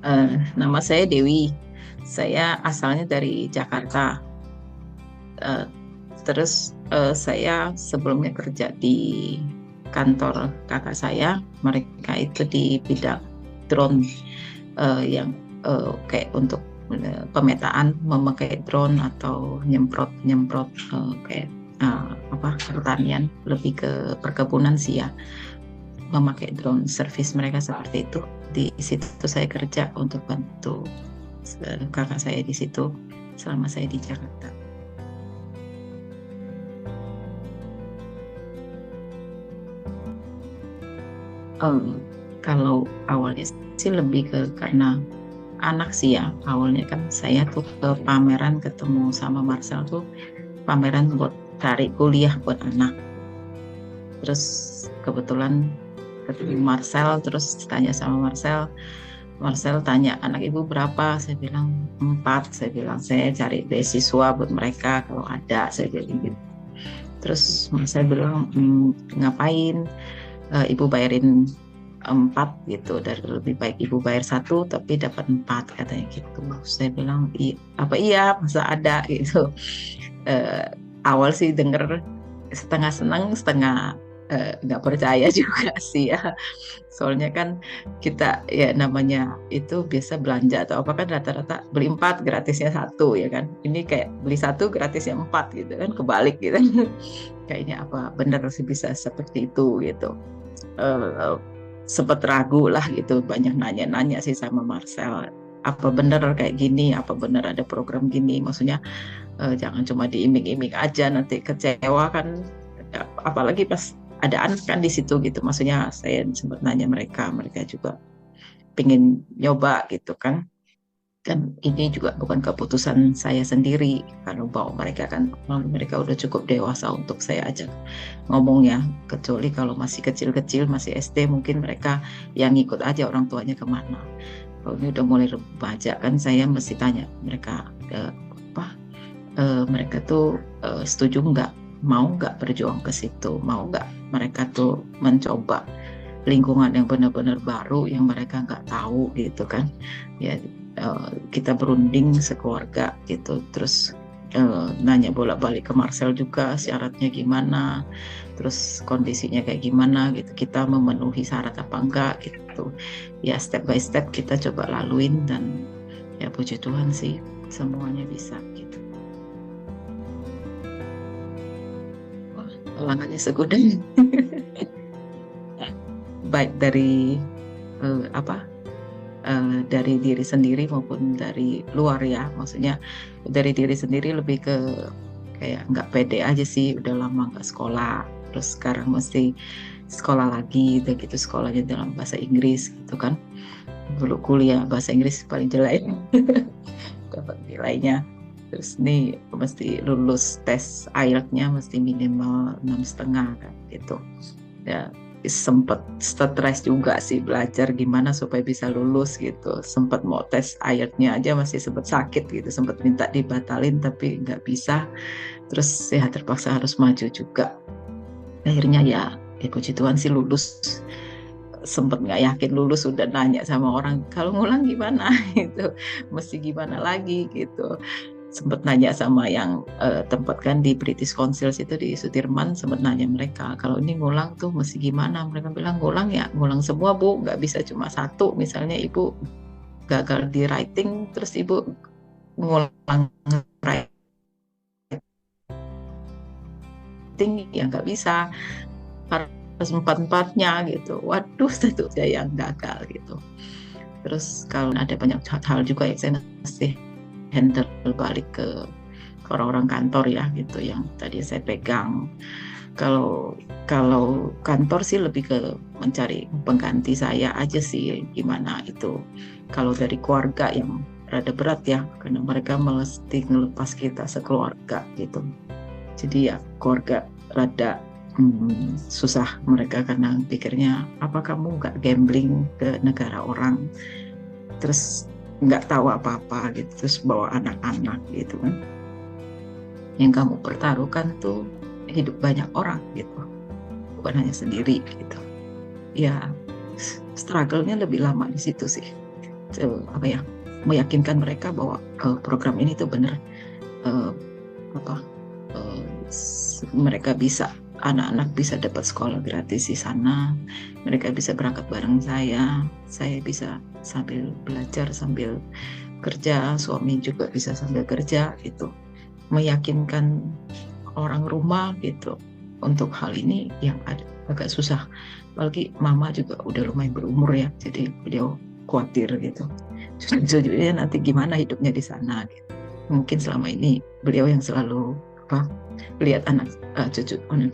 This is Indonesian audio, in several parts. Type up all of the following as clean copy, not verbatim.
Nama saya Dewi. Saya asalnya dari Jakarta. Eh, saya sebelumnya kerja di kantor kakak saya. Mereka itu di bidang drone yang kayak untuk pemetaan memakai drone atau nyemprot-nyemprot kayak apa pertanian, lebih ke perkebunan sih ya, memakai drone. Service mereka seperti itu. Di situ saya kerja untuk bantu kakak saya di situ selama saya di Jakarta. Em, Kalau awalnya sih lebih ke karena anak sih ya. Awalnya kan saya tuh ke pameran ketemu sama Marcel tuh, pameran buat cari kuliah buat anak. Terus kebetulan ketemu Marcel, terus tanya sama Marcel. Marcel tanya anak ibu berapa, saya bilang empat. Saya bilang saya cari beasiswa buat mereka kalau ada, saya bilang gitu. Terus Marcel bilang, ngapain ibu bayarin empat gitu, dari lebih baik ibu bayar satu tapi dapat empat, katanya gitu. Saya bilang apa iya masa ada gitu. Eh, Awal sih denger setengah senang setengah nggak percaya juga sih ya. Soalnya kan kita ya namanya itu biasa belanja atau apa kan rata-rata beli empat gratisnya satu ya kan. Ini kayak beli satu gratisnya empat gitu kan, kebalik gitu. Kayaknya apa benar sih bisa seperti itu gitu. eh, Sempat ragu lah gitu, banyak nanya-nanya sih sama Marcel, apa benar kayak gini, apa benar ada program gini, maksudnya jangan cuma diiming-iming aja nanti kecewa kan. Apalagi pas ada anak kan di situ gitu, maksudnya saya sempat nanya mereka, mereka juga pengen nyoba gitu kan. Kan ini juga bukan keputusan saya sendiri, kalau bawa mereka kan mereka udah cukup dewasa untuk saya ajak ngomong ya, kecuali kalau masih kecil-kecil masih SD mungkin mereka yang ngikut aja orang tuanya kemana. Kalau ini udah mulai remaja kan saya mesti tanya mereka, apa mereka tuh setuju nggak, mau nggak berjuang ke situ, mau nggak mereka tuh mencoba lingkungan yang benar-benar baru yang mereka nggak tahu gitu kan ya. Kita berunding sekeluarga gitu, terus nanya bolak-balik ke Marcel juga syaratnya gimana, terus kondisinya kayak gimana gitu, kita memenuhi syarat apa enggak gitu ya. Step by step kita coba laluin, dan ya puji Tuhan sih semuanya bisa gitu. Wah, halangannya segudang. Baik dari apa dari diri sendiri maupun dari luar ya, maksudnya dari diri sendiri lebih ke kayak nggak pede aja sih, udah lama nggak sekolah, terus sekarang mesti sekolah lagi gitu gitu, sekolahnya dalam bahasa Inggris gitu kan. Dulu kuliah bahasa Inggris paling jelek dapat nilainya, terus nih mesti lulus tes IELTS-nya mesti minimal 6,5 kan gitu ya. Sempet stres juga sih belajar gimana supaya bisa lulus gitu. Sempet mau tes IELTS-nya aja masih sempet sakit gitu, sempet minta dibatalin tapi nggak bisa. Terus ya terpaksa harus maju juga. Akhirnya ya puji Tuhan sih lulus. Sempet nggak yakin lulus, udah nanya sama orang kalau ngulang gimana gitu, mesti gimana lagi gitu. Sempet nanya sama yang tempat kan di British Council itu di Sudirman, sempet nanya mereka kalau ini ngulang tuh mesti gimana. Mereka bilang ngulang ya ngulang semua bu, nggak bisa cuma satu. Misalnya ibu gagal di writing terus ibu ngulang writing ya nggak bisa, harus empat-empatnya gitu. Waduh, satu saya yang gagal gitu. Terus kalau ada banyak hal juga yang saya mesti handle balik ke orang-orang kantor ya gitu, yang tadi saya pegang. Kalau kalau kantor sih lebih ke mencari pengganti saya aja sih gimana itu. Kalau dari keluarga yang rada berat ya, karena mereka mesti ngelepas kita sekeluarga gitu. Jadi ya keluarga rada susah mereka, karena pikirnya apa kamu nggak gambling ke negara orang, terus nggak tahu apa-apa gitu, terus bawa anak-anak gitu kan, yang kamu pertaruhkan tuh hidup banyak orang gitu, bukan hanya sendiri gitu ya. Struggle-nya lebih lama di situ sih. apa ya, meyakinkan mereka bahwa program ini tuh benar, apa mereka bisa, anak-anak bisa dapat sekolah gratis di sana, mereka bisa berangkat bareng saya bisa sambil belajar sambil kerja, suami juga bisa sambil kerja gitu, meyakinkan orang rumah gitu untuk hal ini yang agak susah, apalagi mama juga udah lumayan berumur ya, jadi beliau khawatir gitu, jujurnya nanti gimana hidupnya di sana gitu. Mungkin selama ini beliau yang selalu lihat anak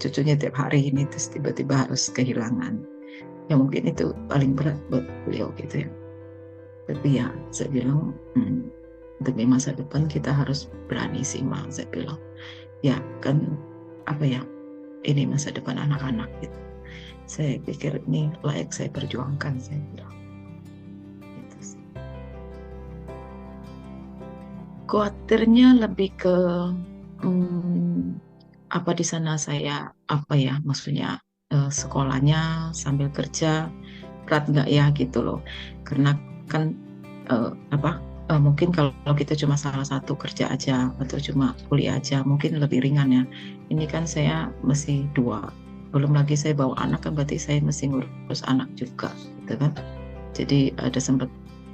cucunya tiap hari ini, terus tiba-tiba harus kehilangan, ya mungkin itu paling berat buat beliau gitu ya. Tapi ya saya bilang demi masa depan kita harus berani sih, saya bilang ya kan, apa ya, ini masa depan anak-anak gitu, saya pikir ini layak saya perjuangkan, saya bilang gitu sih. Khawatirnya lebih ke apa di sana saya, apa ya, maksudnya sekolahnya sambil kerja berat nggak ya gitu loh, karena kan mungkin kalau kita cuma salah satu kerja aja atau cuma kuliah aja mungkin lebih ringan ya, ini kan saya mesti dua, belum lagi saya bawa anak kan, berarti saya mesti ngurus anak juga gitu kan, jadi ada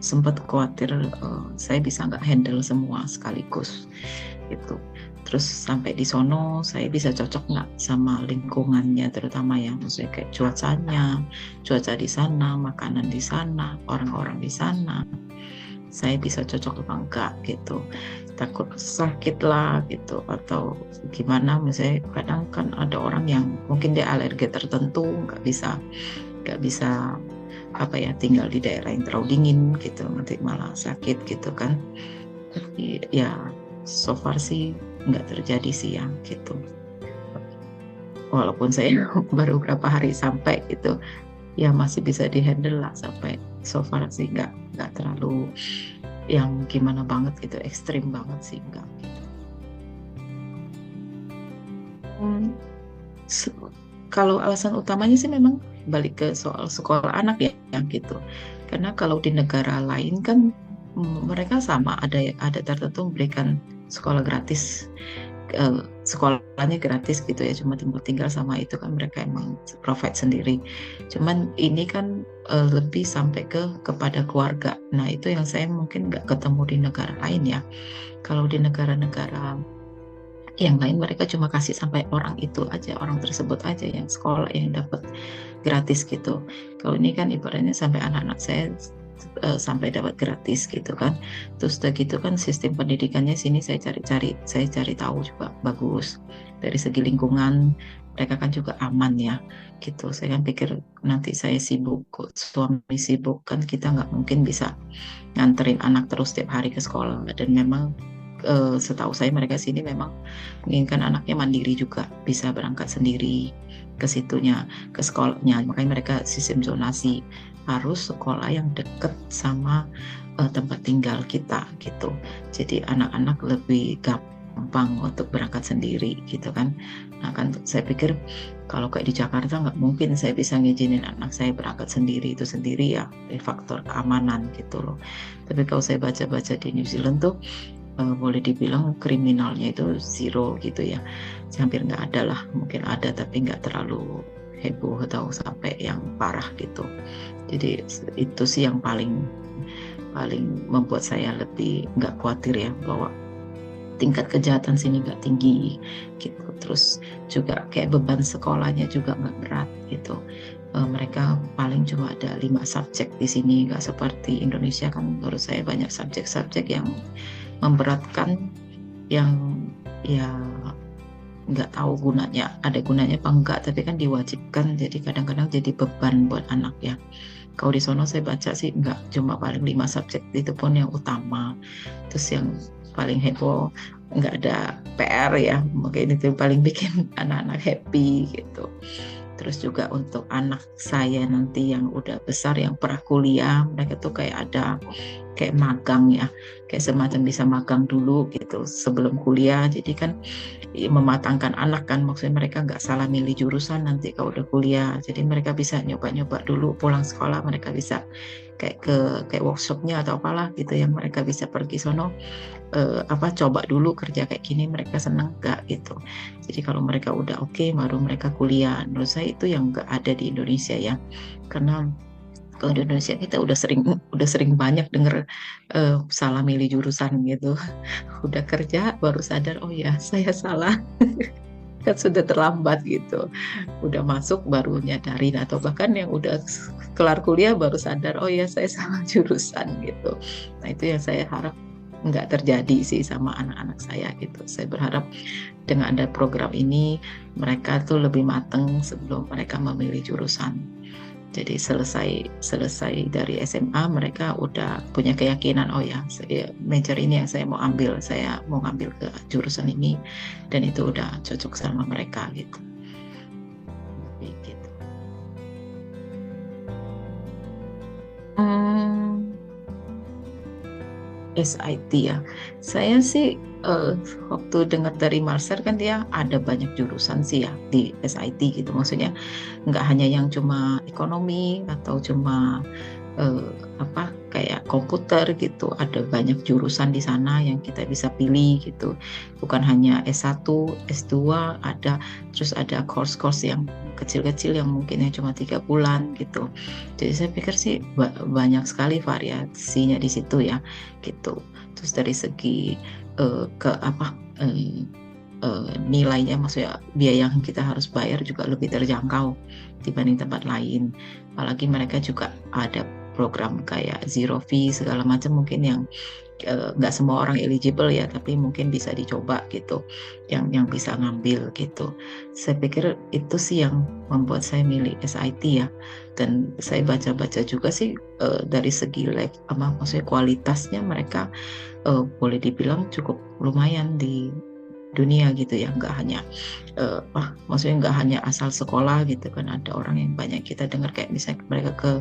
sempat khawatir saya bisa nggak handle semua sekaligus gitu. Terus sampai di sono saya bisa cocok nggak sama lingkungannya, terutama ya, maksudnya kayak cuaca di sana, makanan di sana, orang-orang di sana, saya bisa cocok apa enggak gitu, takut sakit lah gitu atau gimana. Misalnya kadang kan ada orang yang mungkin dia alergi tertentu, nggak bisa apa ya, tinggal di daerah yang terlalu dingin gitu, nanti malah sakit gitu kan. Tapi ya so far sih nggak terjadi sih ya gitu, walaupun saya baru berapa hari sampai gitu, ya masih bisa dihandle lah sampai so far sih, nggak terlalu yang gimana banget gitu, ekstrim banget sih enggak gitu. Kalau alasan utamanya sih memang balik ke soal sekolah anak ya gitu, karena kalau di negara lain kan mereka sama, ada tertentu memberikan sekolah gratis, sekolahnya gratis gitu ya, cuma tinggal sama itu kan mereka emang provide sendiri. Cuman ini kan lebih sampai kepada keluarga. Nah itu yang saya mungkin nggak ketemu di negara lain ya. Kalau di negara-negara yang lain mereka cuma kasih sampai orang itu aja, orang tersebut aja yang sekolah yang dapat gratis gitu. Kalau ini kan ibaratnya sampai anak-anak saya sampai dapat gratis gitu kan. Terus udah gitu kan sistem pendidikannya sini saya cari tahu juga bagus dari segi lingkungan, mereka kan juga aman ya gitu. Saya kan pikir nanti saya sibuk, suami sibuk, kan kita nggak mungkin bisa nganterin anak terus setiap hari ke sekolah, dan memang setahu saya mereka sini memang menginginkan anaknya mandiri juga, bisa berangkat sendiri ke situnya, ke sekolahnya. Makanya mereka sistem zonasi, harus sekolah yang dekat sama tempat tinggal kita gitu. Jadi anak-anak lebih gampang untuk berangkat sendiri gitu kan. Nah kan saya pikir kalau kayak di Jakarta nggak mungkin saya bisa ngizinin anak saya berangkat sendiri itu sendiri ya, dari faktor keamanan gitu loh. Tapi kalau saya baca-baca di New Zealand tuh boleh dibilang kriminalnya itu zero gitu ya, hampir nggak ada lah, mungkin ada tapi nggak terlalu heboh atau sampai yang parah gitu. Jadi itu sih yang paling membuat saya lebih nggak khawatir ya, bahwa tingkat kejahatan sini nggak tinggi gitu. Terus juga kayak beban sekolahnya juga nggak berat gitu. Mereka paling cuma ada 5 subjek di sini, nggak seperti Indonesia kan menurut saya banyak subjek-subjek yang memberatkan, yang ya nggak tahu gunanya, ada gunanya apa enggak, tapi kan diwajibkan, jadi kadang-kadang jadi beban buat anak ya. Kalau di sono saya baca sih enggak, cuma paling 5 subjek, itu pun yang utama. Terus yang paling heboh nggak ada PR ya, mungkin itu paling bikin anak-anak happy gitu. Terus juga untuk anak saya nanti yang udah besar, yang pernah kuliah, mereka tuh kayak ada kayak magang ya, kayak semacam bisa magang dulu gitu sebelum kuliah. Jadi kan mematangkan anak kan, maksudnya mereka nggak salah milih jurusan nanti kalau udah kuliah. Jadi mereka bisa nyoba-nyoba dulu, pulang sekolah mereka bisa kayak workshopnya atau apalah gitu yang mereka bisa pergi sono, coba dulu kerja kayak gini, mereka senang nggak gitu. Jadi kalau mereka udah oke, baru mereka kuliah. Menurut saya itu yang nggak ada di Indonesia ya, karena kalau di Indonesia kita udah sering banyak denger salah milih jurusan gitu. Udah kerja baru sadar, oh ya saya salah, kan sudah terlambat gitu. Udah masuk baru nyadarin, atau bahkan yang udah kelar kuliah baru sadar, oh ya saya salah jurusan gitu. Nah itu yang saya harap nggak terjadi sih sama anak-anak saya gitu. Saya berharap dengan ada program ini mereka tuh lebih matang sebelum mereka memilih jurusan. Jadi selesai dari SMA mereka udah punya keyakinan, oh ya major ini yang saya mau ambil, saya mau ngambil ke jurusan ini, dan itu udah cocok sama mereka gitu. Gitu. SIT ya. Saya sih waktu dengar dari Marcel kan dia ada banyak jurusan sih ya di SIT gitu. Maksudnya nggak hanya yang cuma ekonomi atau cuma kayak komputer gitu. Ada banyak jurusan di sana yang kita bisa pilih gitu. Bukan hanya S1, S2 ada, terus ada course-course yang kecil-kecil yang mungkin yang cuma 3 bulan gitu. Jadi saya pikir sih banyak sekali variasinya di situ ya gitu. Terus dari segi nilainya, maksudnya biaya yang kita harus bayar juga lebih terjangkau dibanding tempat lain. Apalagi mereka juga ada program kayak zero fee segala macam, mungkin yang nggak semua orang eligible ya, tapi mungkin bisa dicoba gitu, yang bisa ngambil gitu. Saya pikir itu sih yang membuat saya milih SIT ya. Dan saya baca-baca juga sih dari segi maksudnya kualitasnya mereka boleh dibilang cukup lumayan di dunia gitu ya, nggak hanya maksudnya nggak hanya asal sekolah gitu kan. Ada orang yang banyak kita dengar kayak misalnya mereka ke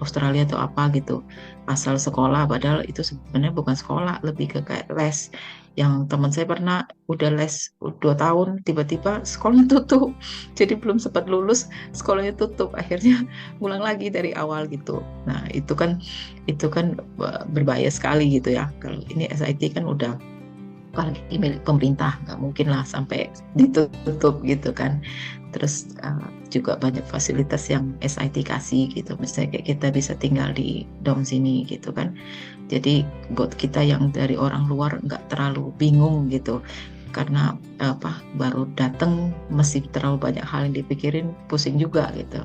Australia atau apa gitu asal sekolah, padahal itu sebenarnya bukan sekolah, lebih ke kayak les. Yang teman saya pernah udah les 2 tahun, tiba-tiba sekolahnya tutup, jadi belum sempat lulus sekolahnya tutup, akhirnya ulang lagi dari awal gitu. Nah itu kan berbahaya sekali gitu ya. Kalau ini SIT kan udah apalagi milik pemerintah, nggak mungkin lah sampai ditutup gitu kan. Terus juga banyak fasilitas yang SIT kasih gitu, misalnya kayak kita bisa tinggal di dom sini gitu kan. Jadi buat kita yang dari orang luar nggak terlalu bingung gitu, karena baru datang masih terlalu banyak hal yang dipikirin, pusing juga gitu.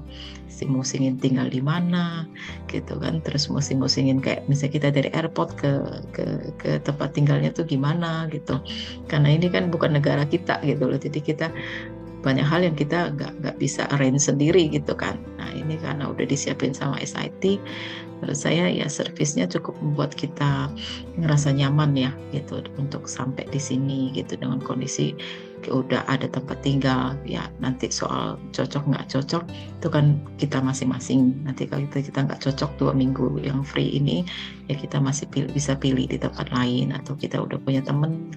Musingin tinggal di mana gitu kan, terus musingin kayak misalnya kita dari airport ke tempat tinggalnya tuh gimana gitu, karena ini kan bukan negara kita gitu loh. Jadi kita banyak hal yang kita nggak bisa arrange sendiri gitu kan. Nah ini karena udah disiapin sama SIT, menurut saya ya servisnya cukup membuat kita ngerasa nyaman ya gitu untuk sampai di sini gitu dengan kondisi udah ada tempat tinggal. Ya nanti soal cocok nggak cocok itu kan kita masing-masing. Nanti kalau kita nggak cocok 2 minggu yang free ini, ya kita masih bisa pilih di tempat lain, atau kita udah punya temen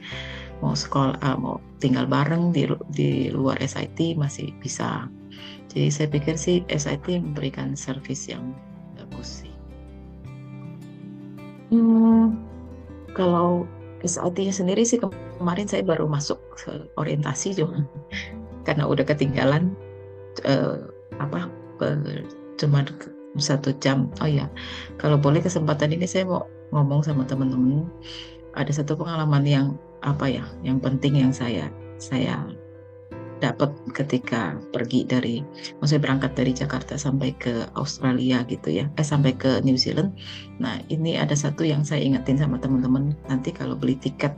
mau sekolah mau tinggal bareng di luar SIT masih bisa. Jadi saya pikir sih SIT memberikan servis yang bagus sih. Kalau SIT-nya sendiri sih kemarin saya baru masuk orientasi juga karena udah ketinggalan cuma 1 jam. Oh ya, kalau boleh kesempatan ini saya mau ngomong sama teman-teman. Ada satu pengalaman yang yang penting yang saya dapat ketika maksudnya berangkat dari Jakarta sampai ke Australia gitu ya, sampai ke New Zealand. Nah ini ada satu yang saya ingetin sama teman-teman, nanti kalau beli tiket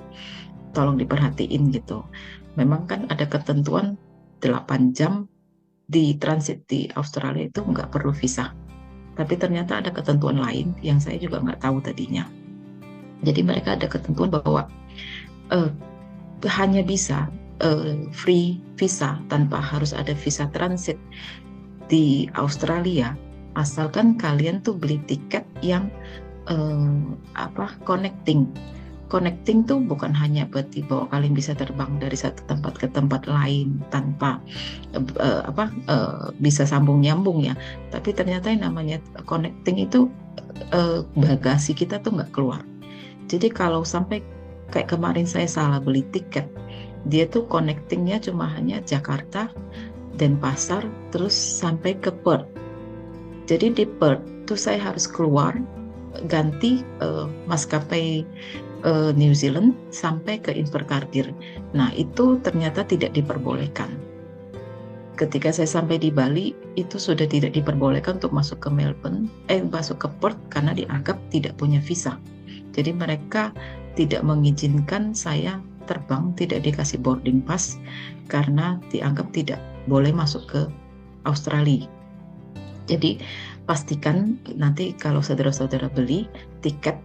tolong diperhatiin gitu. Memang kan ada ketentuan 8 jam di transit di Australia itu nggak perlu visa, tapi ternyata ada ketentuan lain yang saya juga nggak tahu tadinya. Jadi mereka ada ketentuan bahwa hanya bisa free visa tanpa harus ada visa transit di Australia, asalkan kalian tuh beli tiket yang connecting connecting tuh bukan hanya berarti bahwa kalian bisa terbang dari satu tempat ke tempat lain tanpa bisa sambung nyambung ya, tapi ternyata yang namanya connecting itu bagasi kita tuh nggak keluar. Jadi kalau sampai kayak kemarin saya salah beli tiket, dia tuh connectingnya cuma hanya Jakarta, Denpasar, terus sampai ke Perth. Jadi di Perth tuh saya harus keluar, ganti maskapai New Zealand sampai ke Invercargill. Nah itu ternyata tidak diperbolehkan. Ketika saya sampai di Bali itu sudah tidak diperbolehkan untuk masuk ke masuk ke Perth karena dianggap tidak punya visa. Jadi mereka tidak mengizinkan saya terbang, tidak dikasih boarding pass karena dianggap tidak boleh masuk ke Australia. Jadi pastikan nanti kalau saudara-saudara beli tiket,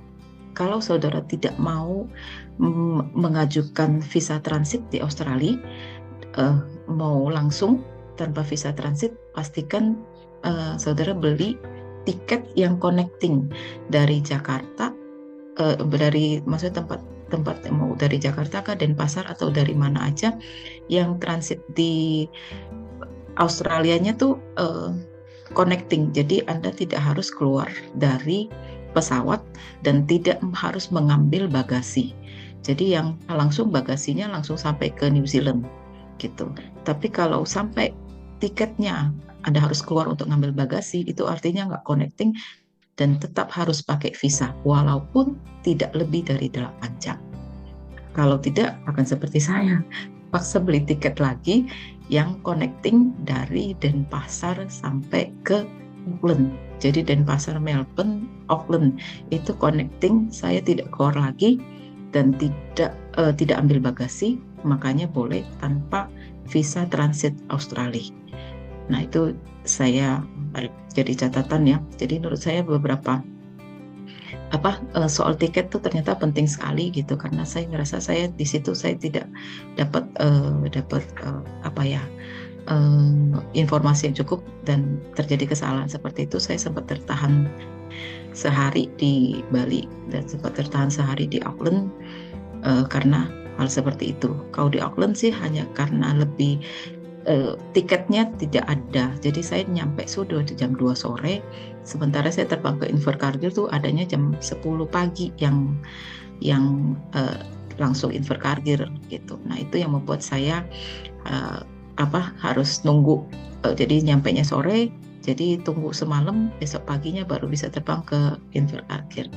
kalau saudara tidak mau mengajukan visa transit di Australia, mau langsung tanpa visa transit, pastikan saudara beli tiket yang connecting dari Jakarta, maksudnya tempat mau dari Jakarta ke Denpasar atau dari mana aja yang transit di Australianya tuh connecting. Jadi Anda tidak harus keluar dari pesawat dan tidak harus mengambil bagasi. Jadi yang langsung bagasinya langsung sampai ke New Zealand gitu. Tapi kalau sampai tiketnya Anda harus keluar untuk ngambil bagasi, itu artinya nggak connecting dan tetap harus pakai visa walaupun tidak lebih dari 8 jam. Kalau tidak akan seperti saya, paksa beli tiket lagi yang connecting dari Denpasar sampai ke Auckland. Jadi Denpasar, Melbourne, Auckland itu connecting, saya tidak keluar lagi dan tidak ambil bagasi, makanya boleh tanpa visa transit Australia. Nah itu saya jadi catatan ya. Jadi menurut saya beberapa soal tiket tuh ternyata penting sekali gitu, karena saya ngerasa saya di situ saya tidak dapat informasi yang cukup dan terjadi kesalahan seperti itu. Saya sempat tertahan sehari di Bali dan sempat tertahan sehari di Auckland karena hal seperti itu. Kalau di Auckland sih hanya karena lebih tiketnya tidak ada, jadi saya nyampe sudah di jam 2 sore, sementara saya terbang ke Invercargill tuh adanya jam 10 pagi yang langsung Invercargill gitu. Nah itu yang membuat saya harus nunggu, jadi nyampenya sore, jadi tunggu semalam, besok paginya baru bisa terbang ke Invercargill.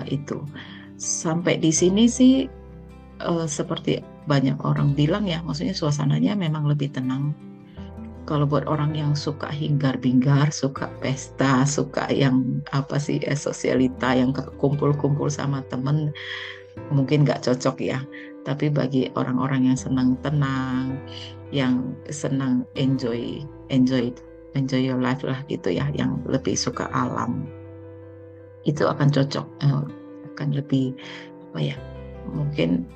Itu sampai di sini sih seperti banyak orang bilang ya, maksudnya suasananya memang lebih tenang. Kalau buat orang yang suka hingar-bingar, suka pesta, suka yang sosialita, yang kumpul-kumpul sama temen, mungkin nggak cocok ya. Tapi bagi orang-orang yang senang tenang, yang senang enjoy your life lah gitu ya, yang lebih suka alam, itu akan cocok, akan lebih mungkin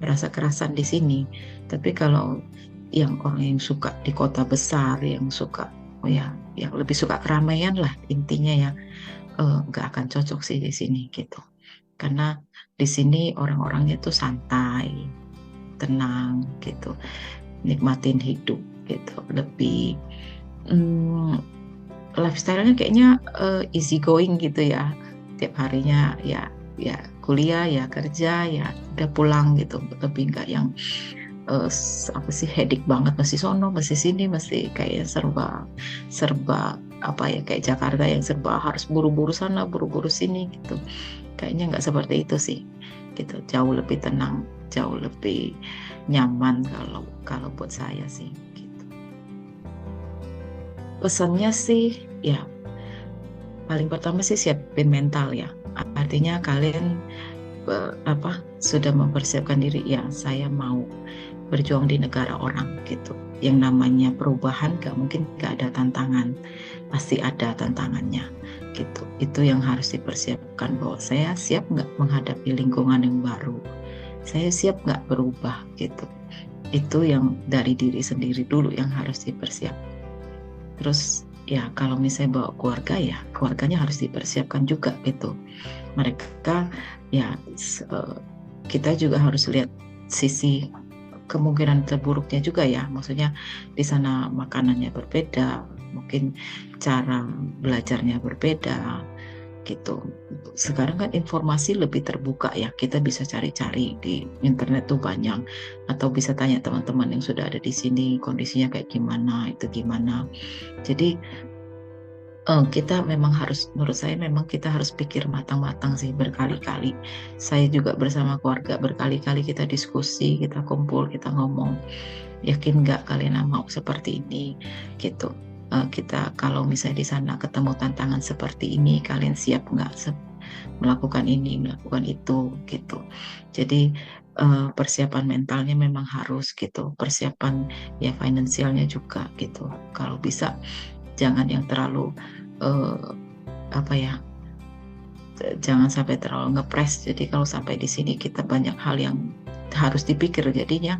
merasa kerasan di sini. Tapi kalau yang orang yang suka di kota besar, yang suka yang lebih suka keramaian lah intinya ya, nggak akan cocok sih di sini gitu. Karena di sini orang-orangnya tuh santai, tenang gitu, nikmatin hidup gitu, lebih lifestyle-nya kayaknya easy going gitu ya. Tiap harinya ya kuliah, ya kerja, ya udah pulang gitu. Lebih nggak yang headache banget, mesti sono, mesti sini, mesti kayak serba kayak Jakarta yang serba harus buru-buru sana, buru-buru sini gitu. Kayaknya nggak seperti itu sih gitu. Jauh lebih tenang, jauh lebih nyaman kalau buat saya sih gitu. Pesannya sih ya paling pertama sih siapin mental ya. Artinya kalian sudah mempersiapkan diri, ya saya mau berjuang di negara orang gitu. Yang namanya perubahan gak mungkin gak ada tantangan, pasti ada tantangannya gitu. Itu yang harus dipersiapkan, bahwa saya siap gak menghadapi lingkungan yang baru, saya siap gak berubah gitu. Itu yang dari diri sendiri dulu yang harus dipersiapkan. Terus ya kalau misalnya bawa keluarga, ya keluarganya harus dipersiapkan juga gitu. Mereka ya kita juga harus lihat sisi kemungkinan terburuknya juga ya. Maksudnya di sana makanannya berbeda, mungkin cara belajarnya berbeda gitu. Sekarang kan informasi lebih terbuka ya, kita bisa cari-cari di internet tuh banyak, atau bisa tanya teman-teman yang sudah ada di sini kondisinya kayak gimana, itu gimana. Jadi kita memang harus, menurut saya memang kita harus pikir matang-matang sih berkali-kali. Saya juga bersama keluarga berkali-kali kita diskusi, kita kumpul, kita ngomong, yakin nggak kalian mau seperti ini gitu. Kita kalau misalnya di sana ketemu tantangan seperti ini, kalian siap nggak melakukan ini, melakukan itu gitu. Jadi persiapan mentalnya memang harus gitu, persiapan ya finansialnya juga gitu. Kalau bisa jangan yang terlalu apa ya, jangan sampai terlalu ngepres. Jadi kalau sampai di sini kita banyak hal yang harus dipikir, jadinya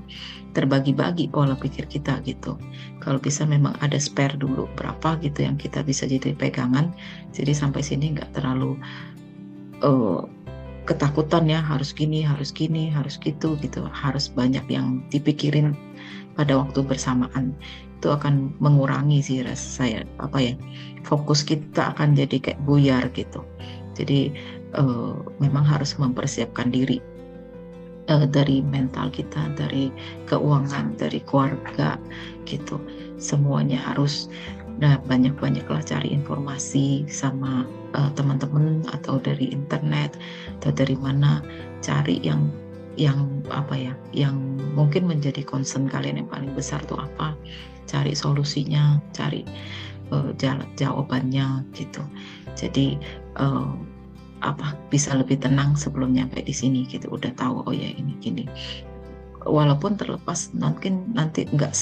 terbagi-bagi pola pikir kita gitu. Kalau bisa memang ada spare dulu berapa gitu yang kita bisa jadi pegangan. Jadi sampai sini nggak terlalu ketakutan ya, harus gini, harus gini, harus gitu. Harus banyak yang dipikirin pada waktu bersamaan. Itu akan mengurangi sih rasa saya, fokus kita akan jadi kayak buyar gitu. Jadi memang harus mempersiapkan diri dari mental kita, dari keuangan, dari keluarga gitu. Semuanya harus, nah banyak-banyaklah cari informasi sama teman-teman atau dari internet atau dari mana, cari yang yang mungkin menjadi concern kalian yang paling besar tuh apa, cari solusinya, cari jawabannya gitu. Jadi bisa lebih tenang sebelum nyampe di sini gitu, udah tahu oh ya ini gini. Walaupun terlepas mungkin nanti nggak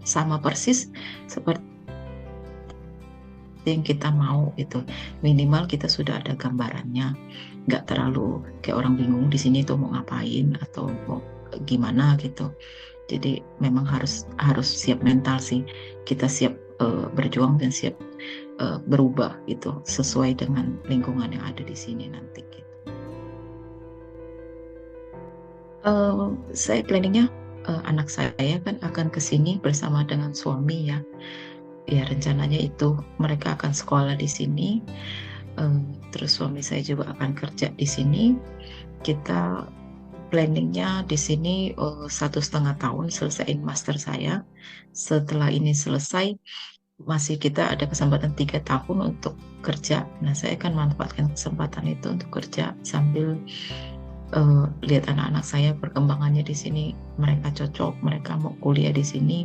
sama persis seperti yang kita mau itu, minimal kita sudah ada gambarannya, nggak terlalu kayak orang bingung di sini tuh mau ngapain atau mau gimana gitu. Jadi memang harus siap mental sih, kita siap berjuang dan siap berubah gitu sesuai dengan lingkungan yang ada di sini nanti gitu. Saya planningnya anak saya kan akan ke sini bersama dengan suami ya. Ya rencananya itu mereka akan sekolah di sini. Terus suami saya juga akan kerja di sini. Kita planningnya di sini 1,5 tahun selesaiin master saya. Setelah ini selesai, masih kita ada kesempatan 3 tahun untuk kerja. Nah, saya akan manfaatkan kesempatan itu untuk kerja sambil lihat anak-anak saya perkembangannya di sini. Mereka cocok, mereka mau kuliah di sini,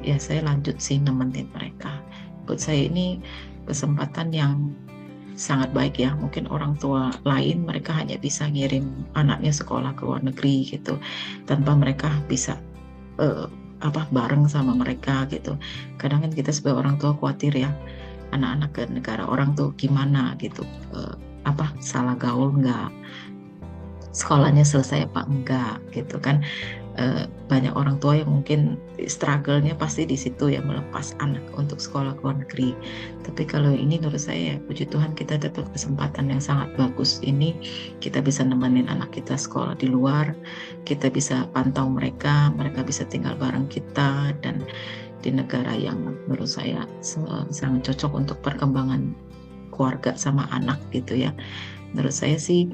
ya saya lanjut sih nemenin mereka. Buat saya ini kesempatan yang sangat baik ya. Mungkin orang tua lain mereka hanya bisa ngirim anaknya sekolah ke luar negeri gitu, tanpa mereka bisa bareng sama mereka gitu. Kadang kan kita sebagai orang tua khawatir ya, anak-anak ke negara orang tuh gimana gitu, salah gaul nggak, sekolahnya selesai apa enggak gitu kan. Banyak orang tua yang mungkin struggle-nya pasti di situ ya, melepas anak untuk sekolah ke luar negeri. Tapi kalau ini menurut saya, puji Tuhan kita dapat kesempatan yang sangat bagus ini, kita bisa nemenin anak kita sekolah di luar, kita bisa pantau mereka bisa tinggal bareng kita, dan di negara yang menurut saya sangat cocok untuk perkembangan keluarga sama anak gitu ya. Menurut saya sih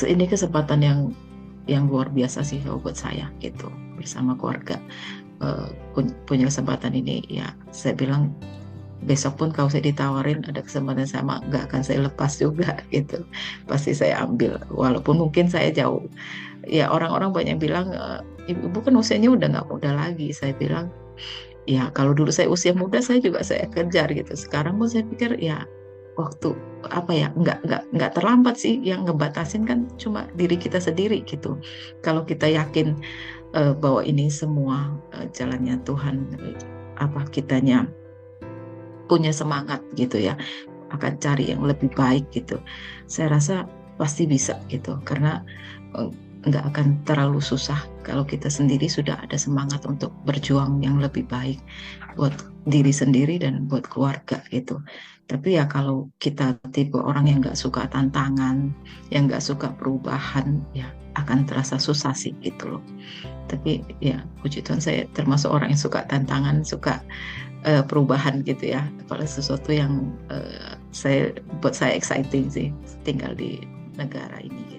ini kesempatan yang luar biasa sih buat saya gitu, bersama keluarga punya kesempatan ini ya. Saya bilang besok pun kalau saya ditawarin ada kesempatan sama, nggak akan saya lepas juga gitu, pasti saya ambil walaupun mungkin saya jauh ya. Orang-orang banyak bilang ibu kan usianya udah nggak muda lagi. Saya bilang ya kalau dulu saya usia muda saya kejar gitu. Sekarang pun saya pikir ya waktu nggak terlambat sih. Yang ngebatasin kan cuma diri kita sendiri gitu. Kalau kita yakin bahwa ini semua jalannya Tuhan, kitanya punya semangat gitu ya, akan cari yang lebih baik gitu, saya rasa pasti bisa gitu. Karena nggak akan terlalu susah kalau kita sendiri sudah ada semangat untuk berjuang yang lebih baik buat diri sendiri dan buat keluarga gitu. Tapi ya kalau kita tipe orang yang nggak suka tantangan, yang nggak suka perubahan, ya akan terasa susah sih gitu loh. Tapi ya puji Tuhan saya termasuk orang yang suka tantangan, suka perubahan gitu ya. Apalagi sesuatu yang buat saya exciting sih tinggal di negara ini.